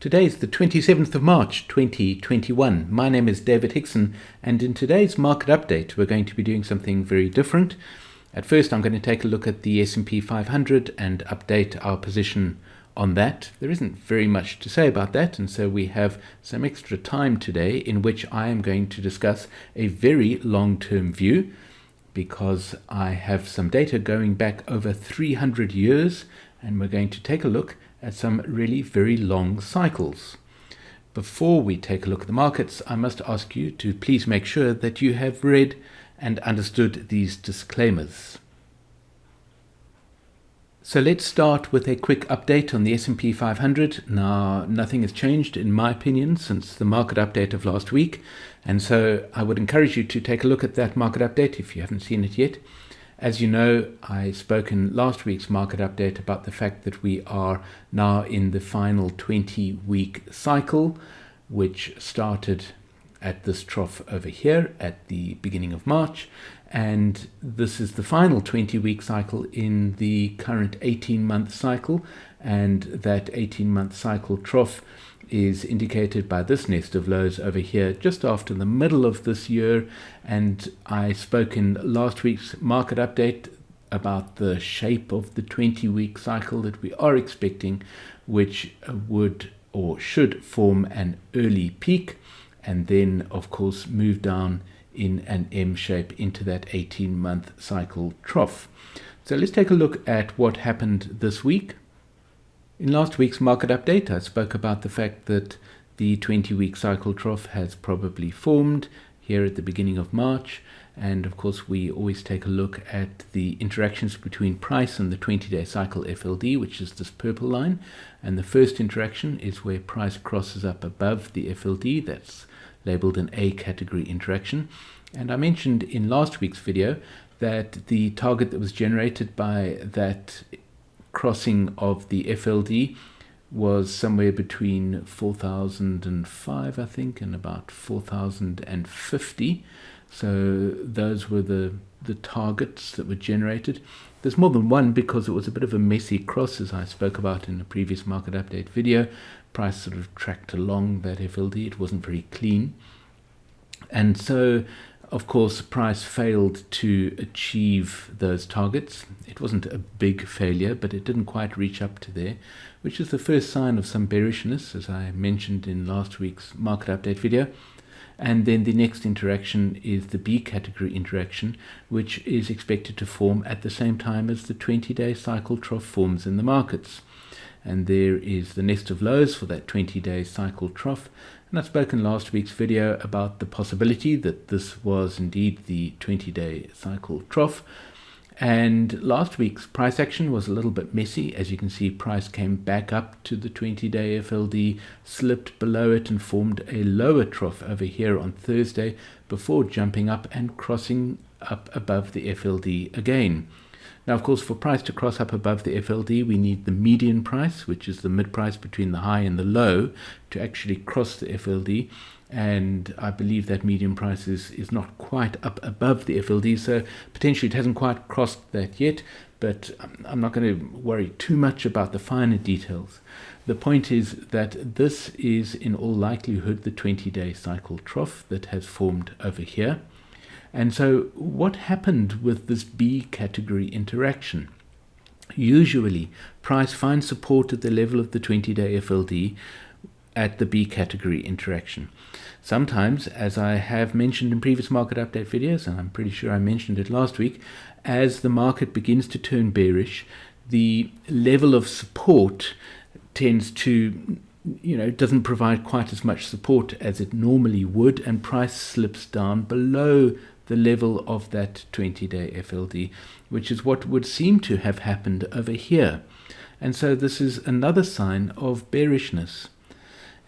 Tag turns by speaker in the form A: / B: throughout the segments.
A: Today is the 27th of March 2021. My name is David Hickson, and in today's market update we're going to be doing something very different. At first I'm going to take a look at the S&P 500 and update our position on that. There isn't very much to say about that, and so we have some extra time today in which I am going to discuss a very long-term view, because I have some data going back over 300 years, and we're going to take a look at some really very long cycles. Before we take a look at the markets, I must ask you to please make sure that you have read and understood these disclaimers. So let's start with a quick update on the S&P 500. Now, nothing has changed in my opinion since the market update of last week, and so I would encourage you to take a look at that market update if you haven't seen it yet. As you know, I spoke in last week's market update about the fact that we are now in the final 20-week cycle, which started at this trough over here at the beginning of March, and this is the final 20-week cycle in the current 18-month cycle, and that 18-month cycle trough is indicated by this nest of lows over here just after the middle of this year. And I spoke in last week's market update about the shape of the 20-week cycle that we are expecting, which would or should form an early peak and then of course move down in an M shape into that 18-month cycle trough. So let's take a look at what happened this week. In last week's market update, I spoke about the fact that the 20-week cycle trough has probably formed here at the beginning of March. And of course, we always take a look at the interactions between price and the 20-day cycle FLD, which is this purple line. And the first interaction is where price crosses up above the FLD. That's labeled an A category interaction. And I mentioned in last week's video that the target that was generated by that crossing of the FLD was somewhere between 4,005 I think and about 4,050. So those were the targets that were generated. There's more than one because it was a bit of a messy cross, as I spoke about in a previous market update video. Price sort of tracked along that FLD. It wasn't very clean, and so of course, price failed to achieve those targets. It wasn't a big failure, but it didn't quite reach up to there, which is the first sign of some bearishness, as I mentioned in last week's market update video. And then the next interaction is the B category interaction, which is expected to form at the same time as the 20-day cycle trough forms in the markets. And there is the nest of lows for that 20-day cycle trough. And I've spoken last week's video about the possibility that this was indeed the 20-day cycle trough. And last week's price action was a little bit messy. As you can see, price came back up to the 20-day FLD, slipped below it and formed a lower trough over here on Thursday before jumping up and crossing up above the FLD again. Now, of course, for price to cross up above the FLD, we need the median price, which is the mid price between the high and the low, to actually cross the FLD. And I believe that median price is not quite up above the FLD, so potentially it hasn't quite crossed that yet, but I'm not going to worry too much about the finer details. The point is that this is in all likelihood the 20-day cycle trough that has formed over here. And so what happened with this B category interaction? Usually, price finds support at the level of the 20-day FLD at the B category interaction. Sometimes, as I have mentioned in previous market update videos, and I'm pretty sure I mentioned it last week, as the market begins to turn bearish, the level of support tends to doesn't provide quite as much support as it normally would, and price slips down below the level of that 20-day FLD, which is what would seem to have happened over here. And so this is another sign of bearishness.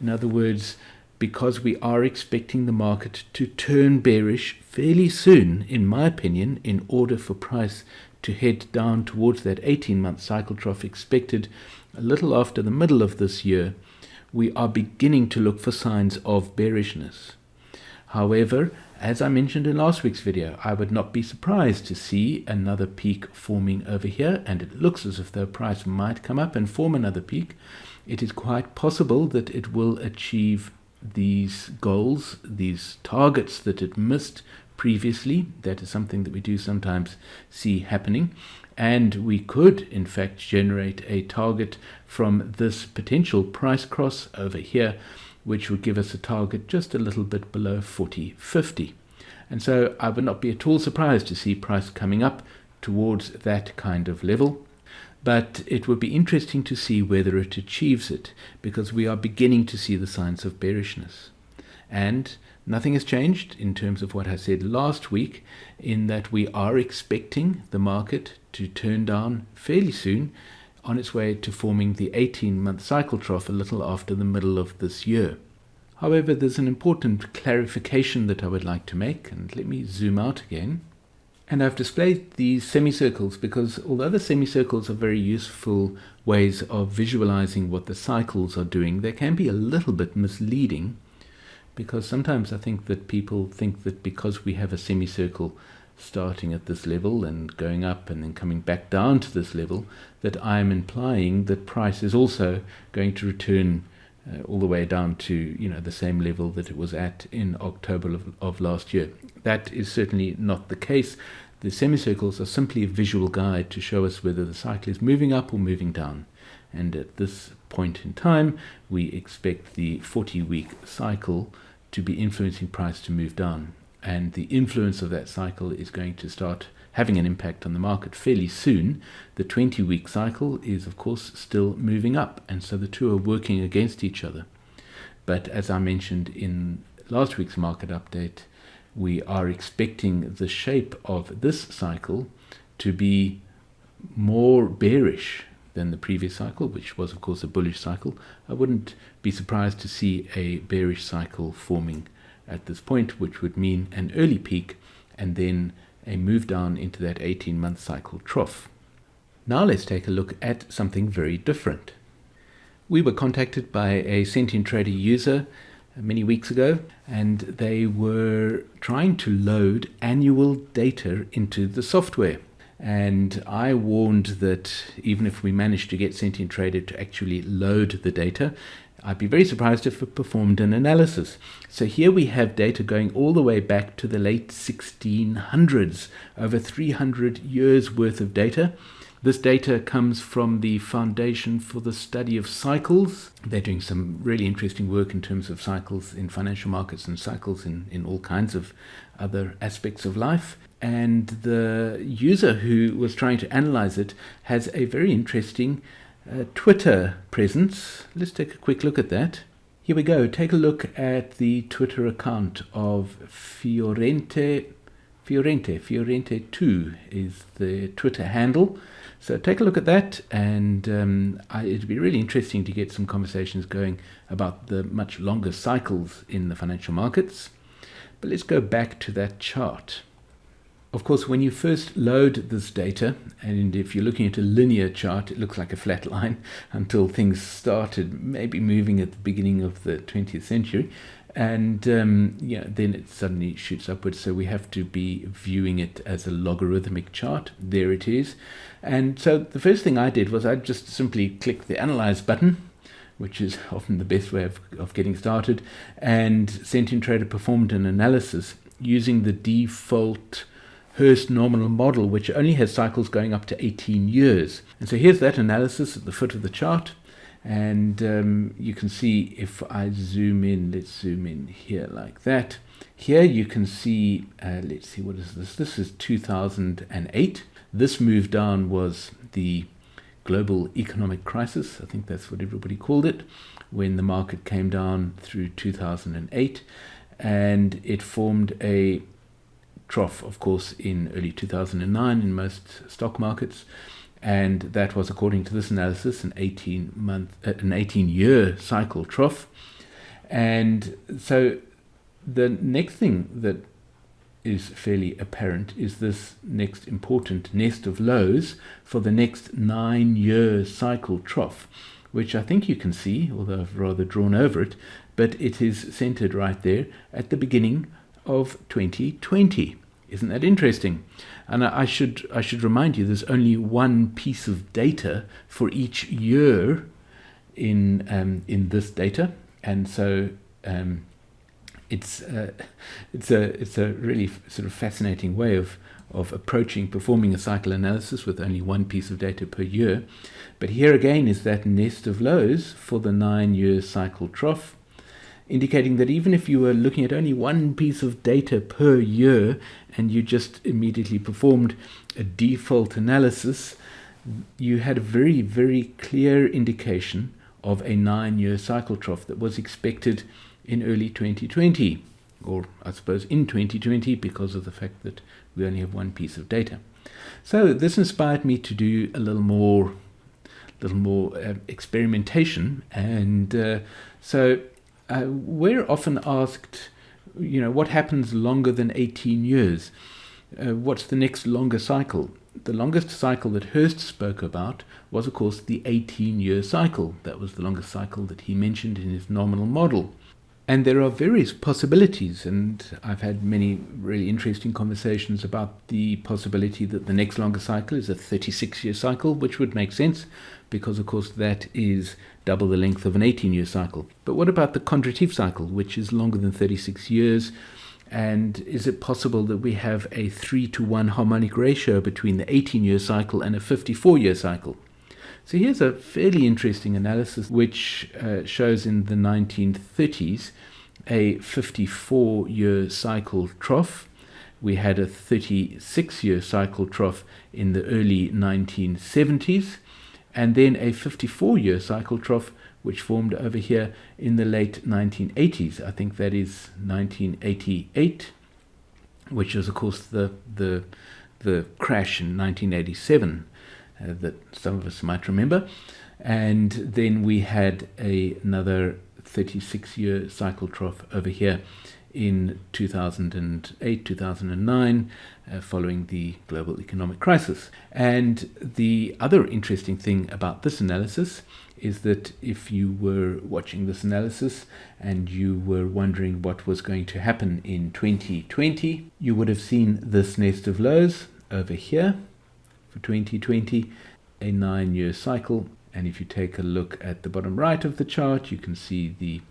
A: In other words, because we are expecting the market to turn bearish fairly soon, in my opinion, in order for price to head down towards that 18-month cycle trough expected a little after the middle of this year, we are beginning to look for signs of bearishness. However, as I mentioned in last week's video, I would not be surprised to see another peak forming over here, and it looks as if the price might come up and form another peak. it is quite possible that it will achieve these goals, these targets that it missed previously. That is something that we do sometimes see happening. And we could, in fact, generate a target from this potential price cross over here, which would give us a target just a little bit below 40.50. And so I would not be at all surprised to see price coming up towards that kind of level. But it would be interesting to see whether it achieves it, because we are beginning to see the signs of bearishness. And nothing has changed in terms of what I said last week, in that we are expecting the market to turn down fairly soon on its way to forming the 18-month cycle trough a little after the middle of this year. However, there's an important clarification that I would like to make, and let me zoom out again. And I've displayed these semicircles because although the semicircles are very useful ways of visualizing what the cycles are doing, they can be a little bit misleading, because sometimes I think that people think that because we have a semicircle starting at this level and going up and then coming back down to this level, that I'm implying that price is also going to return all the way down to the same level that it was at in October of last year. That is certainly not the case. The semicircles are simply a visual guide to show us whether the cycle is moving up or moving down. And at this point in time, we expect the 40-week cycle to be influencing price to move down. And the influence of that cycle is going to start having an impact on the market fairly soon. The 20-week cycle is, of course, still moving up, and so the two are working against each other. But as I mentioned in last week's market update, we are expecting the shape of this cycle to be more bearish than the previous cycle, which was, of course, a bullish cycle. I wouldn't be surprised to see a bearish cycle forming at this point, which would mean an early peak and then a move down into that 18-month cycle trough. Now let's take a look at something very different. We were contacted by a Sentient Trader user many weeks ago, and they were trying to load annual data into the software. And I warned that even if we managed to get Sentient Trader to actually load the data, I'd be very surprised if it performed an analysis. So here we have data going all the way back to the late 1600s, over 300 years worth of data. This data comes from the Foundation for the Study of Cycles. They're doing some really interesting work in terms of cycles in financial markets and cycles in all kinds of other aspects of life. And the user who was trying to analyze it has a very interesting Twitter presence. Let's take a quick look at that. Here we go. Take a look at the Twitter account of Fiorente 2 is the Twitter handle. So take a look at that, and it'd be really interesting to get some conversations going about the much longer cycles in the financial markets. But let's go back to that chart. Of course, when you first load this data, and if you're looking at a linear chart, it looks like a flat line until things started maybe moving at the beginning of the 20th century. And then it suddenly shoots upwards. So we have to be viewing it as a logarithmic chart. There it is. And so the first thing I did was I just simply clicked the Analyze button, which is often the best way of getting started. And Sentient Trader performed an analysis using the default Hurst nominal model, which only has cycles going up to 18 years. And so here's that analysis at the foot of the chart. And you can see if I zoom in, let's zoom in here like that. Here you can see, let's see, what is this? This is 2008. This move down was the global economic crisis. I think that's what everybody called it, when the market came down through 2008. And it formed a trough, of course, in early 2009 in most stock markets. And that was, according to this analysis, an 18-year cycle trough. And so the next thing that is fairly apparent is this next important nest of lows for the next 9-year cycle trough, which I think you can see, although I've rather drawn over it, but it is centered right there at the beginning of 2020. Isn't that interesting? And I should remind you, there's only one piece of data for each year in this data, and so it's a really sort of fascinating way of performing a cycle analysis with only one piece of data per year. But here again is that nest of lows for the 9-year cycle trough, indicating that even if you were looking at only one piece of data per year and you just immediately performed a default analysis, you had a very, very clear indication of a 9-year cycle trough that was expected in early 2020, or I suppose in 2020, because of the fact that we only have one piece of data. So this inspired me to do a little more experimentation, and so we're often asked, what happens longer than 18 years? What's the next longer cycle? The longest cycle that Hurst spoke about was, of course, the 18-year cycle. That was the longest cycle that he mentioned in his nominal model. And there are various possibilities, and I've had many really interesting conversations about the possibility that the next longer cycle is a 36-year cycle, which would make sense because, of course, that is double the length of an 18-year cycle. But what about the contrative cycle, which is longer than 36 years? And is it possible that we have a 3-to-1 harmonic ratio between the 18-year cycle and a 54-year cycle? So here's a fairly interesting analysis which shows in the 1930s a 54-year cycle trough. We had a 36-year cycle trough in the early 1970s, and then a 54-year cycle trough which formed over here in the late 1980s. I think that is 1988, which was, of course, the crash in 1987. That some of us might remember. And then we had another 36-year cycle trough over here in 2008, 2009, following the global economic crisis. And the other interesting thing about this analysis is that if you were watching this analysis and you were wondering what was going to happen in 2020, you would have seen this nest of lows over here for 2020, a 9-year cycle. And if you take a look at the bottom right of the chart, you can see the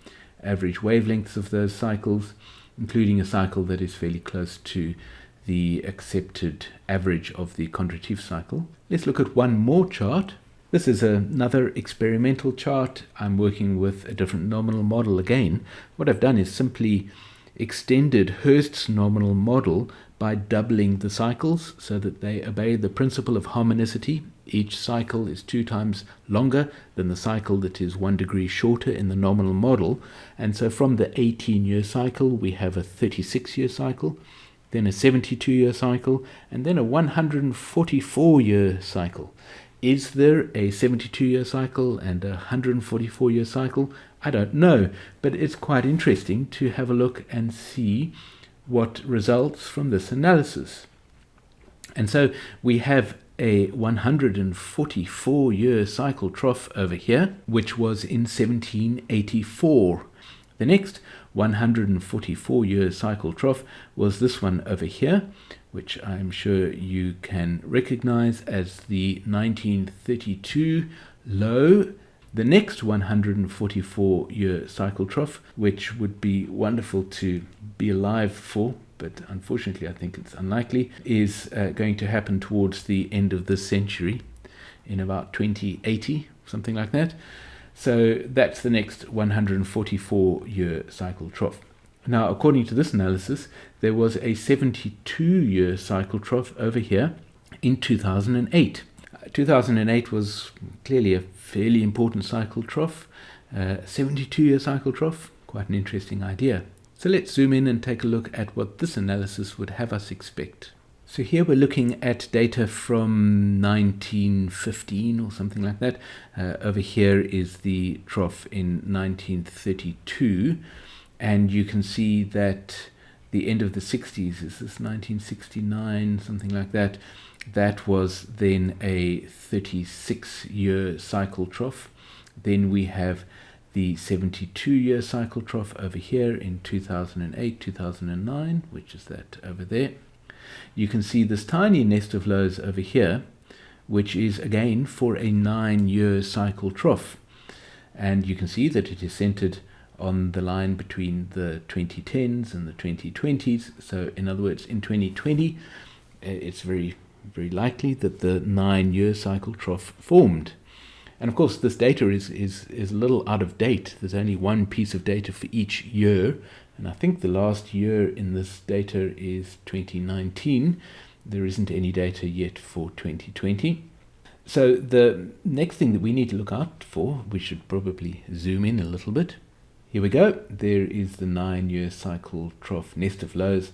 A: average wavelengths of those cycles, including a cycle that is fairly close to the accepted average of the contrative cycle. Let's look at one more chart. This is another experimental chart. I'm working with a different nominal model again. What I've done is simply extended Hurst's nominal model by doubling the cycles so that they obey the principle of harmonicity. Each cycle is 2 times longer than the cycle that is 1 degree shorter in the nominal model. And so from the 18-year cycle, we have a 36-year cycle, then a 72-year cycle, and then a 144-year cycle. Is there a 72-year cycle and a 144-year cycle? I don't know, but it's quite interesting to have a look and see what results from this analysis. And so we have a 144-year cycle trough over here, which was in 1784. The next 144-year cycle trough was this one over here, which I'm sure you can recognize as the 1932 low. The next 144-year cycle trough, which would be wonderful to be alive for, but unfortunately I think it's unlikely, is going to happen towards the end of this century, in about 2080, something like that. So that's the next 144-year cycle trough. Now, according to this analysis, there was a 72-year cycle trough over here in 2008. 2008 was clearly a fairly important cycle trough. 72-year cycle trough, quite an interesting idea. So let's zoom in and take a look at what this analysis would have us expect. So here we're looking at data from 1915 or something like that. Over here is the trough in 1932, and you can see that the end of the 60s, is this 1969, something like that, that was then a 36-year cycle trough. Then we have the 72-year cycle trough over here in 2008, 2009, which is that over there. You can see this tiny nest of lows over here, which is again for a 9-year cycle trough. and you can see that it is centered on the line between the 2010s and the 2020s. So in other words, in 2020, it's very likely that the 9-year cycle trough formed. And of course, this data is a little out of date. There's only one piece of data for each year, and I think the last year in this data is 2019. There isn't any data yet for 2020. So the next thing that we need to look out for, we should probably zoom in a little bit. Here we go. There is the 9-year cycle trough nest of lows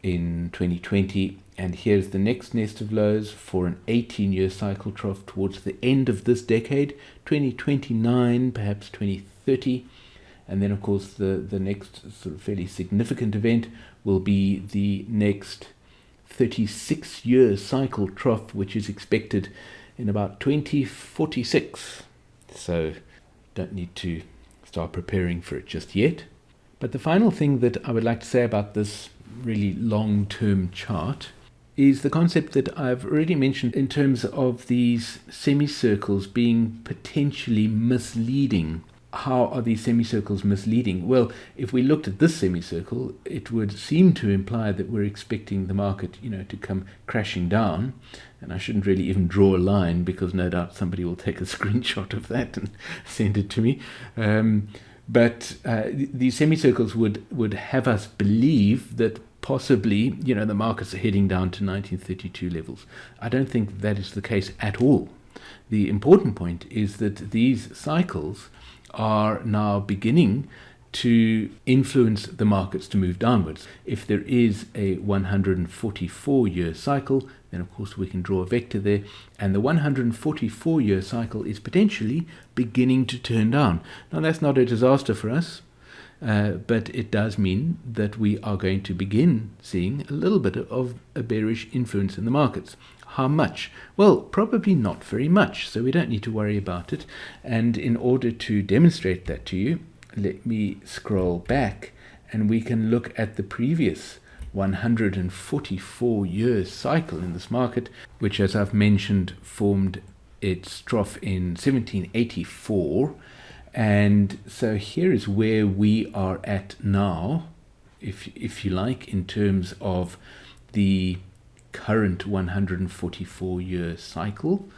A: in 2020, and here's the next nest of lows for an 18-year cycle trough towards the end of this decade, 2029, perhaps 2030. And then, of course, the next sort of fairly significant event will be the next 36-year cycle trough, which is expected in about 2046. So don't need to start preparing for it just yet. But the final thing that I would like to say about this really long-term chart is the concept that I've already mentioned in terms of these semicircles being potentially misleading. How are these semicircles misleading? Well, if we looked at this semicircle, it would seem to imply that we're expecting the market, to come crashing down. And I shouldn't really even draw a line, because no doubt somebody will take a screenshot of that and send it to me. But these semicircles would have us believe that possibly, the markets are heading down to 1932 levels. I don't think that is the case at all. The important point is that these cycles are now beginning to influence the markets to move downwards. If there is a 144-year cycle, then of course we can draw a vector there, and the 144-year cycle is potentially beginning to turn down. Now that's not a disaster for us, but it does mean that we are going to begin seeing a little bit of a bearish influence in the markets. How much? Well, probably not very much, so we don't need to worry about it. And in order to demonstrate that to you, let me scroll back and we can look at the previous 144-year cycle in this market, which, as I've mentioned, formed its trough in 1784. And so here is where we are at now, if you like, in terms of the current 144-year cycle.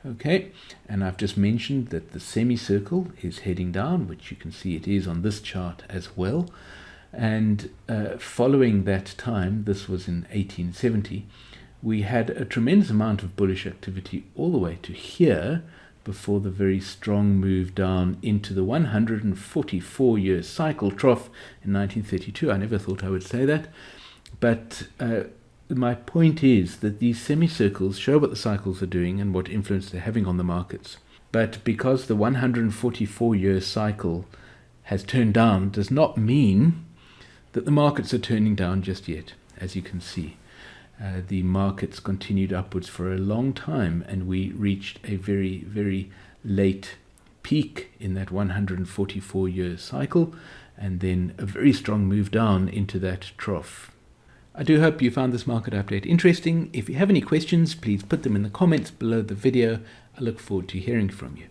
A: Okay, and I've just mentioned that the semicircle is heading down, which you can see it is on this chart as well. And following that time, this was in 1870, we had a tremendous amount of bullish activity all the way to here before the very strong move down into the 144-year cycle trough in 1932. I never thought I would say that, but my point is that these semicircles show what the cycles are doing and what influence they're having on the markets. But because the 144-year cycle has turned down does not mean that the markets are turning down just yet. As you can see, the markets continued upwards for a long time, and we reached a very, very late peak in that 144-year cycle, and then a very strong move down into that trough. I do hope you found this market update interesting. If you have any questions, please put them in the comments below the video. I look forward to hearing from you.